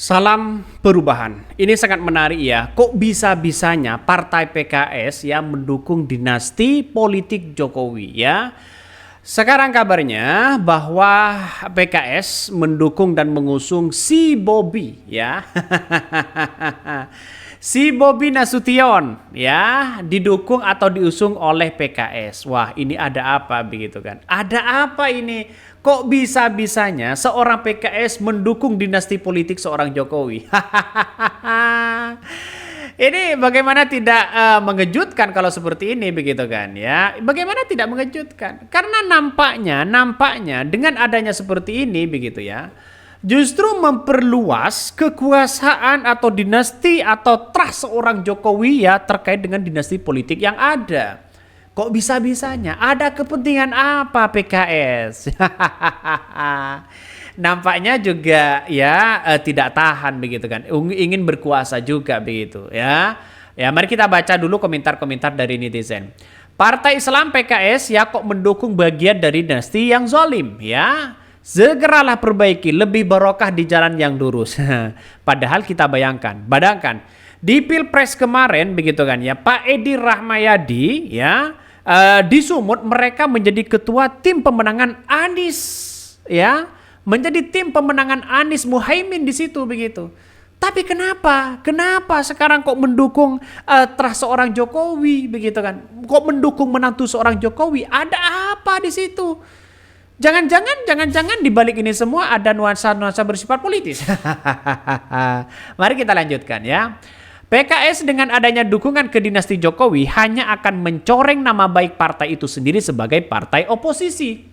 Salam perubahan. Ini sangat menarik ya. Kok bisa-bisanya Partai PKS ya mendukung dinasti politik Jokowi ya. Sekarang kabarnya bahwa PKS mendukung dan mengusung si Bobi ya. Si Bobi Nasution ya didukung atau diusung oleh PKS. Wah, ini ada apa begitu kan? Ada apa ini? Kok bisa-bisanya seorang PKS mendukung dinasti politik seorang Jokowi? Ini bagaimana tidak mengejutkan kalau seperti ini begitu kan ya? Bagaimana tidak mengejutkan? Karena nampaknya dengan adanya seperti ini begitu ya, justru memperluas kekuasaan atau dinasti atau trust seorang Jokowi ya terkait dengan dinasti politik yang ada. Kok bisa-bisanya? Ada kepentingan apa PKS? Nampaknya juga ya tidak tahan begitu kan. Ingin berkuasa juga begitu ya. Ya, mari kita baca dulu komentar-komentar dari netizen. Partai Islam PKS ya kok mendukung bagian dari dinasti yang zalim ya. Segeralah perbaiki, lebih barokah di jalan yang lurus. Padahal kita bayangkan di Pilpres kemarin begitu kan ya, Pak Edi Rahmayadi ya di Sumut mereka menjadi ketua tim pemenangan Anies ya, menjadi tim pemenangan Anies Muhaimin di situ begitu. Tapi kenapa sekarang kok mendukung trust seorang Jokowi begitu kan? Kok mendukung menantu seorang Jokowi? Ada apa di situ? Jangan-jangan di balik ini semua ada nuansa-nuansa bersifat politis. Mari kita lanjutkan ya. PKS dengan adanya dukungan ke dinasti Jokowi hanya akan mencoreng nama baik partai itu sendiri sebagai partai oposisi.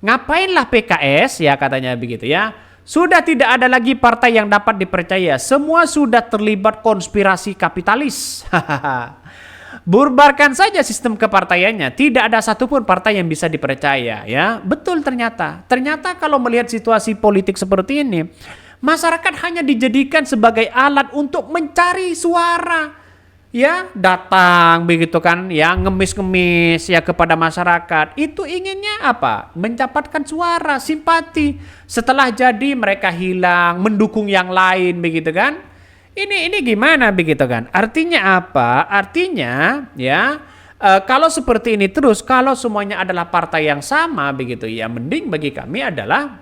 Ngapainlah PKS ya katanya begitu ya. Sudah tidak ada lagi partai yang dapat dipercaya. Semua sudah terlibat konspirasi kapitalis. Bubarkan saja sistem kepartaiannya. Tidak ada satupun partai yang bisa dipercaya ya. Betul ternyata. Ternyata kalau melihat situasi politik seperti ini, masyarakat hanya dijadikan sebagai alat untuk mencari suara. Ya, datang begitu kan, ya ngemis-ngemis ya kepada masyarakat. Itu inginnya apa? Mendapatkan suara, simpati. Setelah jadi mereka hilang, mendukung yang lain begitu kan. Ini gimana begitu kan? Artinya apa? Artinya ya kalau seperti ini terus, kalau semuanya adalah partai yang sama begitu ya, mending bagi kami adalah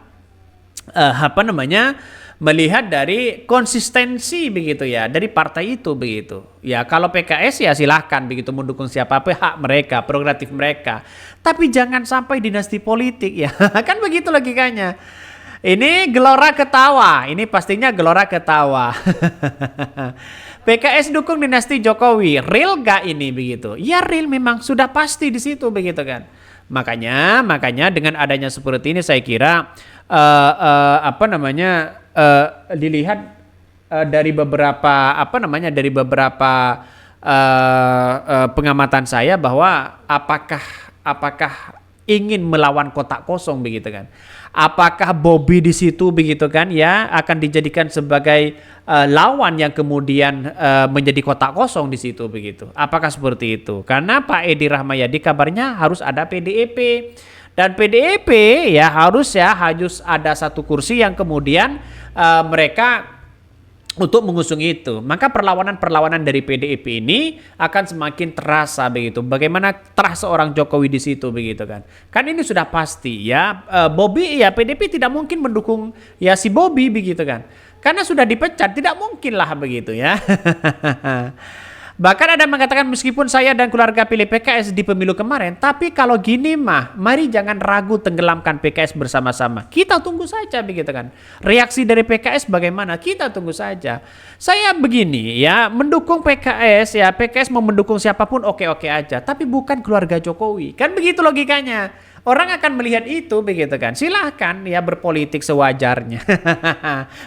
melihat dari konsistensi begitu ya dari partai itu begitu ya. Kalau PKS ya silahkan begitu mendukung siapa hak mereka, prerogatif mereka, tapi jangan sampai dinasti politik ya. Kan begitu logikanya. Ini gelora ketawa, ini pastinya gelora ketawa. PKS dukung dinasti Jokowi, real gak ini begitu? Ya real, memang sudah pasti di situ begitu kan. Makanya dengan adanya seperti ini saya kira dilihat dari beberapa pengamatan saya bahwa apakah ingin melawan kotak kosong begitu kan? Apakah Bobi di situ begitu kan ya akan dijadikan sebagai lawan yang kemudian menjadi kotak kosong di situ begitu? Apakah seperti itu? Karena Pak Edi Rahmayadi kabarnya harus ada PDIP. Dan PDIP ya harus ada satu kursi yang kemudian mereka untuk mengusung itu. Maka perlawanan dari PDIP ini akan semakin terasa begitu. Bagaimana trust seorang Jokowi di situ begitu kan. Kan ini sudah pasti ya. Bobi ya PDIP tidak mungkin mendukung ya si Bobi begitu kan. Karena sudah dipecat, tidak mungkin lah begitu ya. Bahkan ada mengatakan meskipun saya dan keluarga pilih PKS di pemilu kemarin, tapi kalau gini mah, mari jangan ragu tenggelamkan PKS bersama-sama. Kita tunggu saja begitu kan. Reaksi dari PKS bagaimana? Kita tunggu saja. Saya begini ya, mendukung PKS ya, PKS mau mendukung siapapun oke-oke aja, tapi bukan keluarga Jokowi. Kan begitu logikanya. Orang akan melihat itu begitu kan. Silahkan ya berpolitik sewajarnya.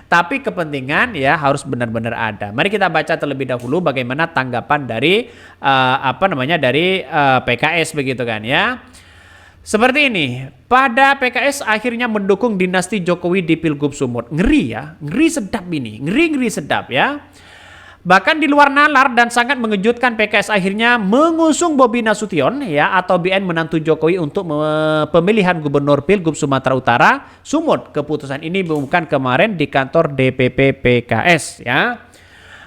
Tapi kepentingan ya harus benar-benar ada. Mari kita baca terlebih dahulu bagaimana tanggapan dari PKS begitu kan ya. Seperti ini. Pada PKS akhirnya mendukung dinasti Jokowi di Pilgub Sumut. Ngeri ya. Ngeri sedap ini. Ngeri sedap ya. Bahkan di luar nalar dan sangat mengejutkan, PKS akhirnya mengusung Bobi Nasution ya atau BN menantu Jokowi untuk pemilihan Gubernur Pilgub Sumatera Utara Sumut. Keputusan ini diumumkan kemarin di kantor DPP PKS ya.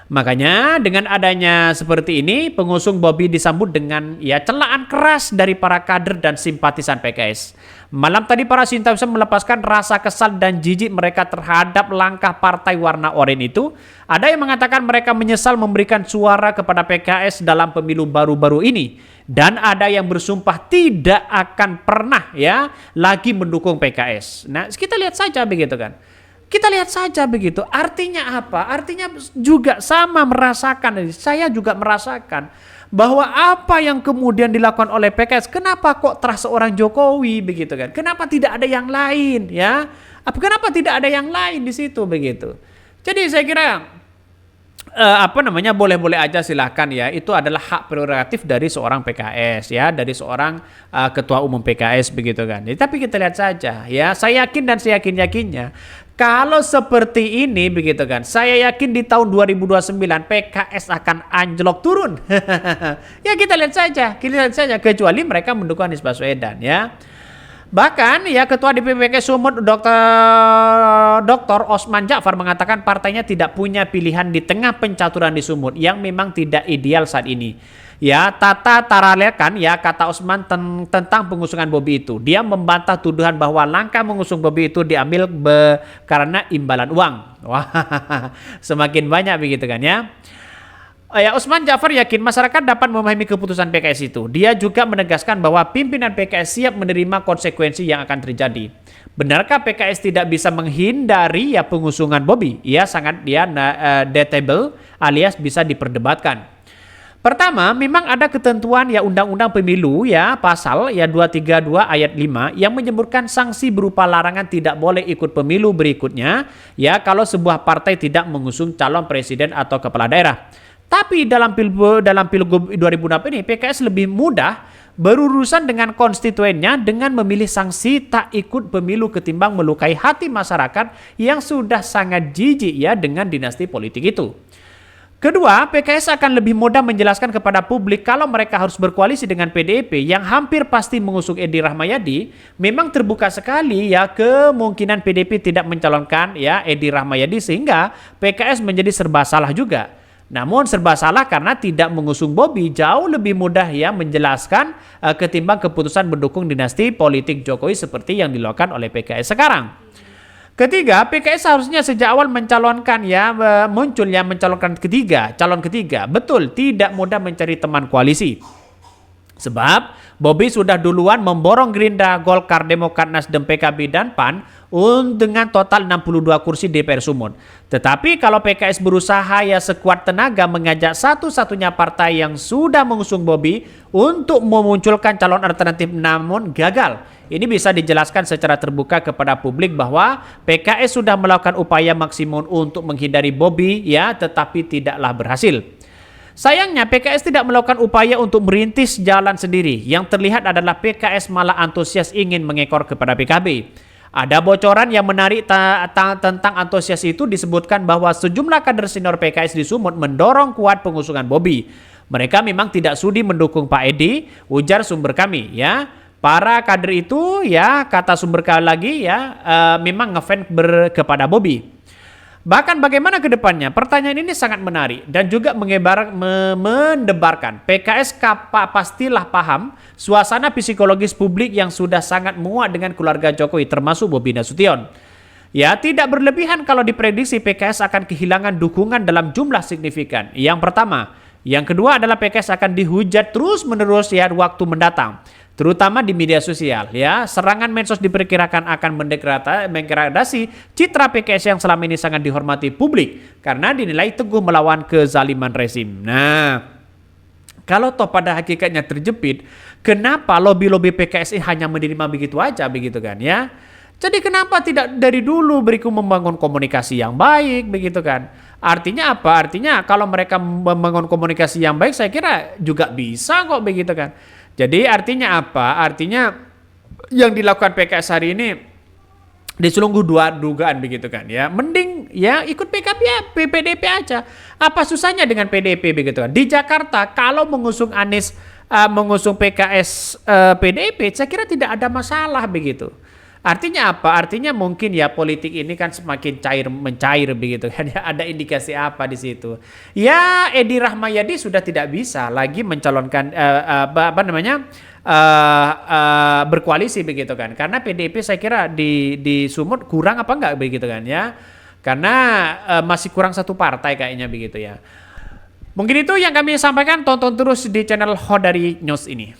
Makanya dengan adanya seperti ini, pengusung Bobi disambut dengan ya celaan keras dari para kader dan simpatisan PKS. Malam tadi para simpatisan melepaskan rasa kesal dan jijik mereka terhadap langkah partai warna oranye itu. Ada yang mengatakan mereka menyesal memberikan suara kepada PKS dalam pemilu baru-baru ini. Dan ada yang bersumpah tidak akan pernah ya lagi mendukung PKS. Nah, kita lihat saja begitu kan. Kita lihat saja begitu. Artinya apa? Artinya juga sama merasakan. Saya juga merasakan bahwa apa yang kemudian dilakukan oleh PKS, kenapa kok terasa seorang Jokowi begitu kan? Kenapa tidak ada yang lain ya? Kenapa tidak ada yang lain di situ begitu? Jadi saya kira boleh-boleh aja silahkan ya, itu adalah hak prerogatif dari seorang PKS ya, dari seorang ketua umum PKS begitu kan. Tapi kita lihat saja ya, saya yakin dan saya yakinnya kalau seperti ini begitu kan, saya yakin di tahun 2029 PKS akan anjlok turun. Ya kita lihat saja kecuali mereka mendukung Anies Baswedan ya. Bahkan ya Ketua DPP PKS Sumut Dr. Osman Ja'far mengatakan partainya tidak punya pilihan di tengah pencaturan di Sumut yang memang tidak ideal saat ini. Ya, tata taralekan ya kata Osman tentang pengusungan Bobi itu. Dia membantah tuduhan bahwa langkah mengusung Bobi itu diambil karena imbalan uang. Wah, semakin banyak begitu kan ya. Ya, Osman Ja'far yakin masyarakat dapat memahami keputusan PKS itu. Dia juga menegaskan bahwa pimpinan PKS siap menerima konsekuensi yang akan terjadi. Benarkah PKS tidak bisa menghindari ya pengusungan Bobi? Ia sangat debatable alias bisa diperdebatkan. Pertama, memang ada ketentuan ya Undang-Undang Pemilu ya pasal ya 232 ayat 5 yang menyebutkan sanksi berupa larangan tidak boleh ikut pemilu berikutnya ya kalau sebuah partai tidak mengusung calon presiden atau kepala daerah. Tapi dalam Pilgub 2006 ini PKS lebih mudah berurusan dengan konstituennya dengan memilih sanksi tak ikut pemilu ketimbang melukai hati masyarakat yang sudah sangat jijik ya dengan dinasti politik itu. Kedua, PKS akan lebih mudah menjelaskan kepada publik kalau mereka harus berkoalisi dengan PDIP yang hampir pasti mengusung Edi Rahmayadi. Memang terbuka sekali ya kemungkinan PDIP tidak mencalonkan ya Edi Rahmayadi sehingga PKS menjadi serba salah juga. Namun serba salah karena tidak mengusung Bobi jauh lebih mudah ya menjelaskan ketimbang keputusan mendukung dinasti politik Jokowi seperti yang dilakukan oleh PKS sekarang. Ketiga, PKS harusnya sejak awal mencalonkan ya mencalonkan calon ketiga. Betul, tidak mudah mencari teman koalisi. Sebab Bobi sudah duluan memborong Gerindra, Golkar, Demokrat, Nasdem, PKB dan PAN dengan total 62 kursi DPR Sumut. Tetapi kalau PKS berusaha ya sekuat tenaga mengajak satu-satunya partai yang sudah mengusung Bobi untuk memunculkan calon alternatif namun gagal. Ini bisa dijelaskan secara terbuka kepada publik bahwa PKS sudah melakukan upaya maksimum untuk menghindari Bobi ya tetapi tidaklah berhasil. Sayangnya PKS tidak melakukan upaya untuk merintis jalan sendiri. Yang terlihat adalah PKS malah antusias ingin mengekor kepada PKB. Ada bocoran yang menarik tentang antusias itu disebutkan bahwa sejumlah kader senior PKS di Sumut mendorong kuat pengusungan Bobi. Mereka memang tidak sudi mendukung Pak Edi, ujar sumber kami ya. Para kader itu ya kata sumber kami lagi ya memang ngefans kepada Bobi. Bahkan bagaimana ke depannya? Pertanyaan ini sangat menarik dan juga mendebarkan. PKS pastilah paham suasana psikologis publik yang sudah sangat muak dengan keluarga Jokowi termasuk Bobi Nasution. Ya, tidak berlebihan kalau diprediksi PKS akan kehilangan dukungan dalam jumlah signifikan. Yang pertama. Yang kedua adalah PKS akan dihujat terus-menerus ya waktu mendatang. Terutama di media sosial ya. Serangan medsos diperkirakan akan mendegradasi citra PKS yang selama ini sangat dihormati publik karena dinilai teguh melawan kezaliman rezim. Nah, kalau toh pada hakikatnya terjepit, kenapa lobby-lobby PKS hanya menerima begitu aja begitu kan ya? Jadi kenapa tidak dari dulu berikut membangun komunikasi yang baik begitu kan? Artinya apa? Artinya kalau mereka membangun komunikasi yang baik saya kira juga bisa kok begitu kan. Jadi artinya apa? Artinya yang dilakukan PKS hari ini diselungguh dua dugaan begitu kan ya. Mending ya ikut PKB ya, PDIP aja. Apa susahnya dengan PDIP begitu kan. Di Jakarta kalau mengusung Anies, mengusung PKS, PDIP, saya kira tidak ada masalah begitu. Artinya apa? Artinya mungkin ya politik ini kan semakin cair mencair begitu kan ya. Ada indikasi apa di situ? Ya Edi Rahmayadi sudah tidak bisa lagi mencalonkan apa namanya? Berkoalisi begitu kan. Karena PDIP saya kira di Sumut kurang apa enggak begitu kan ya. Karena masih kurang satu partai kayaknya begitu ya. Mungkin itu yang kami sampaikan, tonton terus di channel Hodari News ini.